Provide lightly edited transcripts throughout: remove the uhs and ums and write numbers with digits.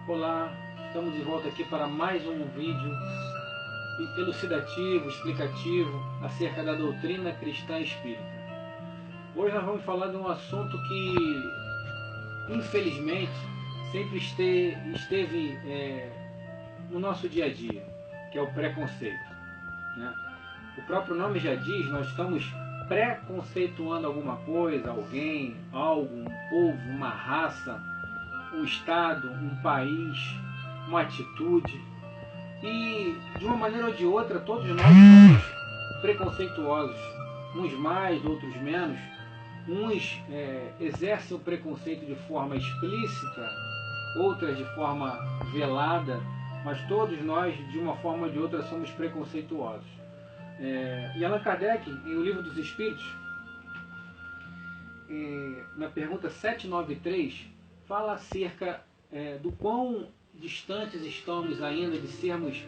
Olá, estamos de volta aqui para mais um vídeo elucidativo, explicativo acerca da doutrina cristã espírita. Hoje nós vamos falar de um assunto que, infelizmente, sempre esteve no nosso dia a dia, que é o preconceito, né? O próprio nome já diz, nós estamos preconceituando alguma coisa, alguém, algo, um povo, uma raça, um estado, um país, uma atitude. E de uma maneira ou de outra, todos nós somos preconceituosos, uns mais, outros menos. Uns exercem o preconceito de forma explícita, outras de forma velada, mas todos nós, de uma forma ou de outra, somos preconceituosos. E Allan Kardec, em O Livro dos Espíritos, na pergunta 793, fala acerca do quão distantes estamos ainda de sermos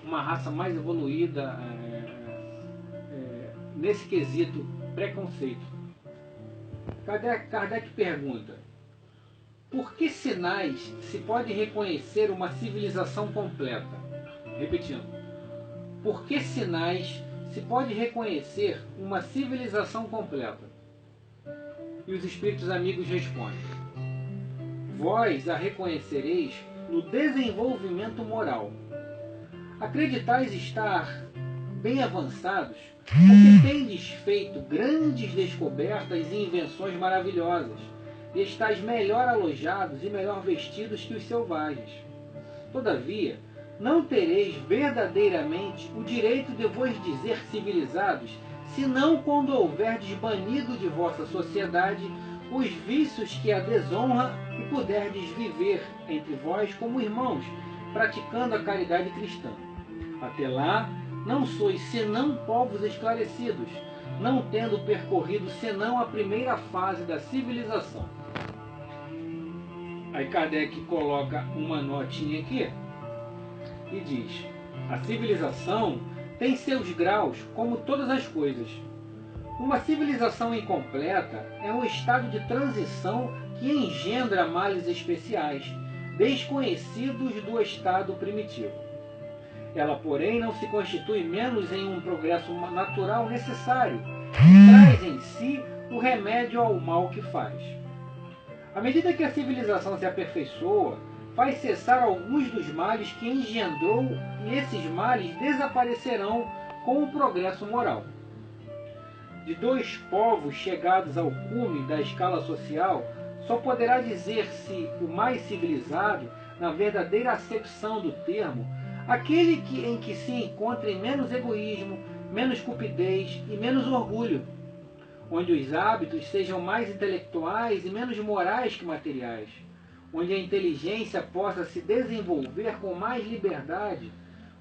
uma raça mais evoluída nesse quesito preconceito. Kardec pergunta: por que sinais se pode reconhecer uma civilização completa? Repetindo, por que sinais se pode reconhecer uma civilização completa? E os espíritos amigos respondem: vós a reconhecereis no desenvolvimento moral. Acreditais estar bem avançados porque tendes feito grandes descobertas e invenções maravilhosas, e estáis melhor alojados e melhor vestidos que os selvagens. Todavia, não tereis verdadeiramente o direito de vos dizer civilizados, senão quando houverdes banido de vossa sociedade os vícios que a desonra e puderdes viver entre vós como irmãos, praticando a caridade cristã. Até lá, não sois senão povos esclarecidos, não tendo percorrido senão a primeira fase da civilização. Aí Kardec coloca uma notinha aqui e diz: a civilização tem seus graus como todas as coisas. Uma civilização incompleta é um estado de transição que engendra males especiais, desconhecidos do estado primitivo. Ela, porém, não se constitui menos em um progresso natural necessário, e traz em si o remédio ao mal que faz. À medida que a civilização se aperfeiçoa, faz cessar alguns dos males que engendrou, e esses males desaparecerão com o progresso moral. De dois povos chegados ao cume da escala social, só poderá dizer-se o mais civilizado, na verdadeira acepção do termo, aquele em que se encontre menos egoísmo, menos cupidez e menos orgulho, onde os hábitos sejam mais intelectuais e menos morais que materiais, onde a inteligência possa se desenvolver com mais liberdade,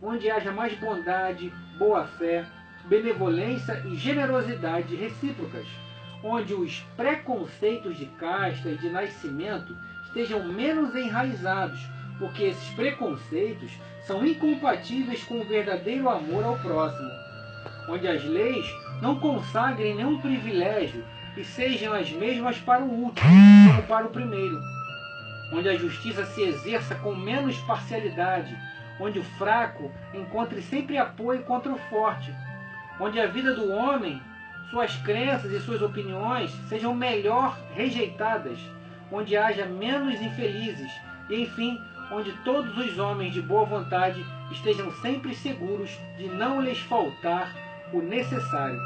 onde haja mais bondade, boa-fé, benevolência e generosidade recíprocas, onde os preconceitos de casta e de nascimento estejam menos enraizados, porque esses preconceitos são incompatíveis com o verdadeiro amor ao próximo, onde as leis não consagrem nenhum privilégio e sejam as mesmas para o último como para o primeiro, onde a justiça se exerça com menos parcialidade, onde o fraco encontre sempre apoio contra o forte, onde a vida do homem, suas crenças e suas opiniões sejam melhor rejeitadas, onde haja menos infelizes e, enfim, onde todos os homens de boa vontade estejam sempre seguros de não lhes faltar o necessário.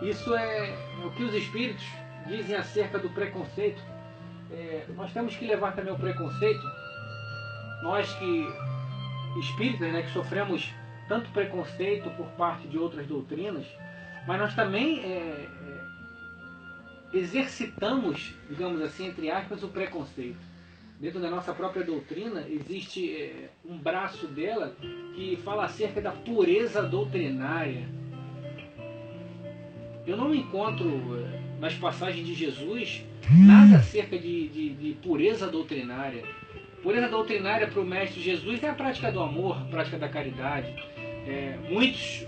Isso é o que os espíritos dizem acerca do preconceito. Nós temos que levar também o preconceito, nós que espíritas, né, que sofremos tanto preconceito por parte de outras doutrinas, mas nós também exercitamos, digamos assim, entre aspas, o preconceito. Dentro da nossa própria doutrina existe um braço dela que fala acerca da pureza doutrinária. Eu não encontro nas passagens de Jesus nada acerca de pureza doutrinária. Pureza doutrinária para o Mestre Jesus é a prática do amor, a prática da caridade. Muitos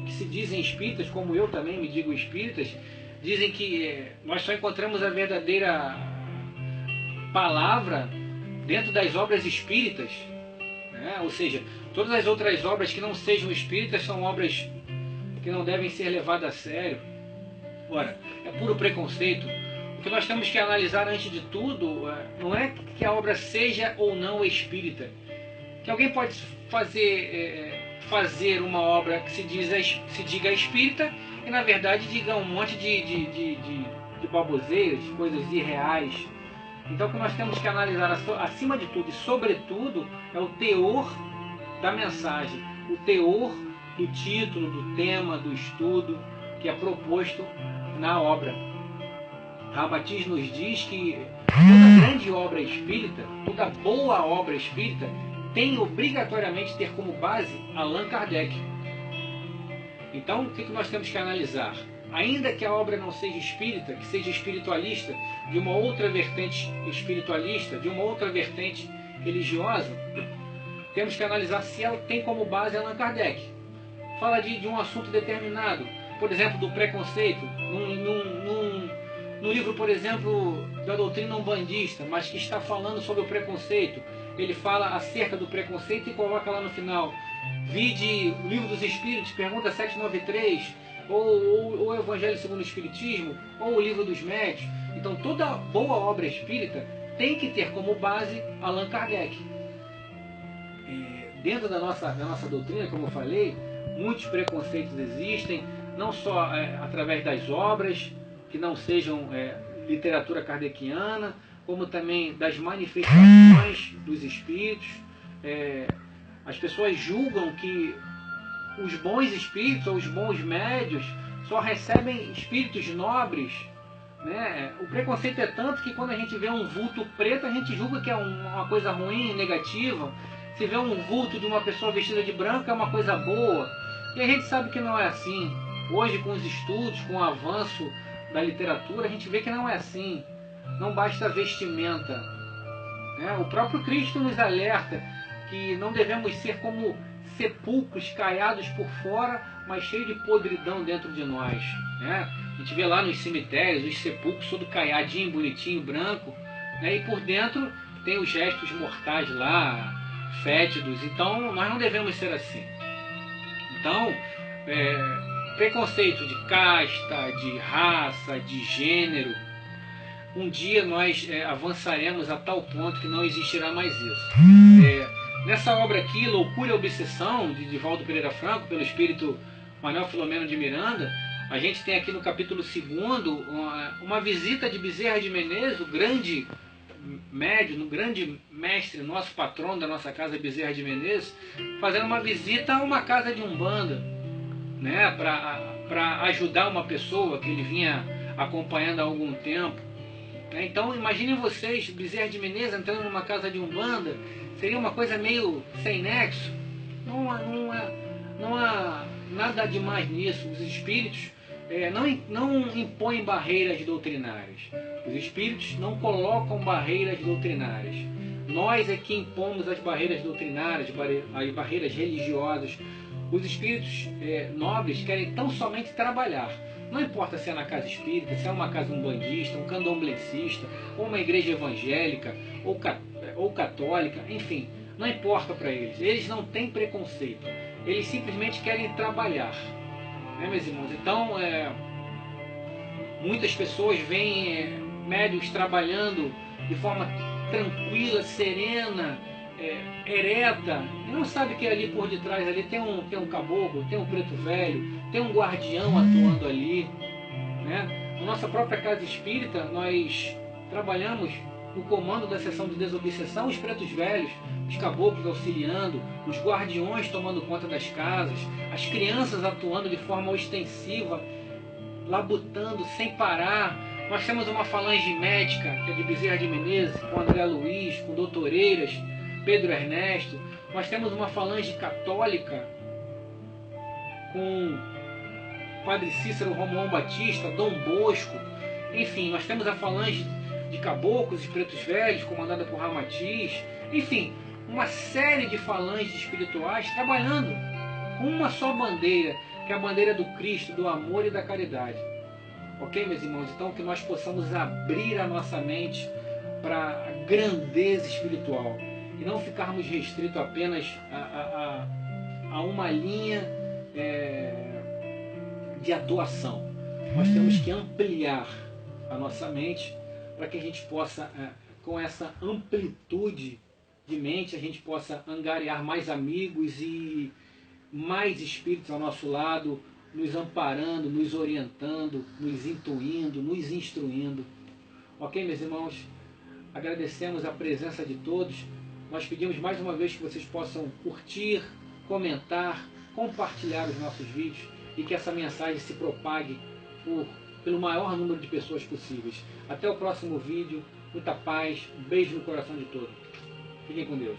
que se dizem espíritas, como eu também me digo espíritas, dizem que nós só encontramos a verdadeira palavra dentro das obras espíritas, né? Ou seja, todas as outras obras que não sejam espíritas são obras que não devem ser levadas a sério. Ora, é puro preconceito. O que nós temos que analisar antes de tudo não é que a obra seja ou não espírita. Que alguém pode fazer uma obra que se diga espírita e na verdade diga um monte de baboseiras, coisas irreais. Então o que nós temos que analisar acima de tudo e sobretudo é o teor da mensagem, o teor do título, do tema, do estudo que é proposto na obra. Ramatiz nos diz que toda grande obra espírita, toda boa obra espírita tem obrigatoriamente ter como base Allan Kardec. Então, o que nós temos que analisar? Ainda que a obra não seja espírita, que seja espiritualista, de uma outra vertente espiritualista, de uma outra vertente religiosa, temos que analisar se ela tem como base Allan Kardec. Fala de um assunto determinado, por exemplo, do preconceito, no livro, por exemplo, da doutrina umbandista, mas que está falando sobre o preconceito. Ele fala acerca do preconceito e coloca lá no final: vide o Livro dos Espíritos, pergunta 793, ou o Evangelho segundo o Espiritismo, ou o Livro dos Médios. Então toda boa obra espírita tem que ter como base Allan Kardec. Dentro da nossa doutrina, como eu falei, muitos preconceitos existem, não só através das obras que não sejam literatura kardeciana, como também das manifestações dos espíritos. As pessoas julgam que os bons espíritos ou os bons médios só recebem espíritos nobres, né? O preconceito é tanto que quando a gente vê um vulto preto, a gente julga que é uma coisa ruim, negativa. Se vê um vulto de uma pessoa vestida de branco, é uma coisa boa. E a gente sabe que não é assim. Hoje, com os estudos, com o avanço da literatura, a gente vê que não é assim. Não basta vestimenta, né? O próprio Cristo nos alerta que não devemos ser como sepulcros caiados por fora, mas cheios de podridão dentro de nós, né? A gente vê lá nos cemitérios os sepulcros todo caiadinho, bonitinho, branco, né? E por dentro tem os restos mortais lá, fétidos. Então nós não devemos ser assim. Então, preconceito de casta, de raça, de gênero, um dia nós avançaremos a tal ponto que não existirá mais isso. Nessa obra aqui, Loucura e Obsessão, de Divaldo Pereira Franco, pelo espírito Manuel Filomeno de Miranda, a gente tem aqui no capítulo 2 uma visita de Bezerra de Menezes, o grande médium, o grande mestre, nosso patrono da nossa casa, Bezerra de Menezes, fazendo uma visita a uma casa de Umbanda, né, para ajudar uma pessoa que ele vinha acompanhando há algum tempo. Então imaginem vocês, Bezerra de Menezes entrando numa casa de Umbanda, seria uma coisa meio sem nexo. Não há nada demais nisso. Os espíritos não impõem barreiras doutrinárias. Os espíritos não colocam barreiras doutrinárias. Nós é que impomos as barreiras doutrinárias, as barreiras religiosas. Os espíritos nobres querem tão somente trabalhar. Não importa se é na casa espírita, se é uma casa umbandista, um candomblessista, ou uma igreja evangélica, ou católica, enfim, não importa para eles. Eles não têm preconceito. Eles simplesmente querem trabalhar. Né, meus irmãos? Então, muitas pessoas veem médiuns trabalhando de forma tranquila, serena, ereta, e não sabe que ali por detrás ali tem um caboclo, tem um preto velho, tem um guardião atuando ali, né? Na nossa própria casa espírita, nós trabalhamos no comando da seção de desobsessão, os pretos velhos, os caboclos auxiliando, os guardiões tomando conta das casas, as crianças atuando de forma ostensiva, labutando sem parar. Nós temos uma falange médica, que é de Bezerra de Menezes, com André Luiz, com Dr. Eiras, Pedro Ernesto. Nós temos uma falange católica com Padre Cícero Romão Batista, Dom Bosco. Enfim, nós temos a falange de caboclos e pretos velhos, comandada por Ramatiz. Enfim, uma série de falanges espirituais trabalhando com uma só bandeira, que é a bandeira do Cristo, do amor e da caridade. Ok, meus irmãos? Então que nós possamos abrir a nossa mente para a grandeza espiritual e não ficarmos restritos apenas a uma linha de atuação. Nós temos que ampliar a nossa mente para que a gente possa, com essa amplitude de mente, a gente possa angariar mais amigos e mais espíritos ao nosso lado, nos amparando, nos orientando, nos intuindo, nos instruindo. Ok, meus irmãos? Agradecemos a presença de todos. Nós pedimos mais uma vez que vocês possam curtir, comentar, compartilhar os nossos vídeos e que essa mensagem se propague pelo maior número de pessoas possíveis. Até o próximo vídeo. Muita paz. Um beijo no coração de todos. Fiquem com Deus.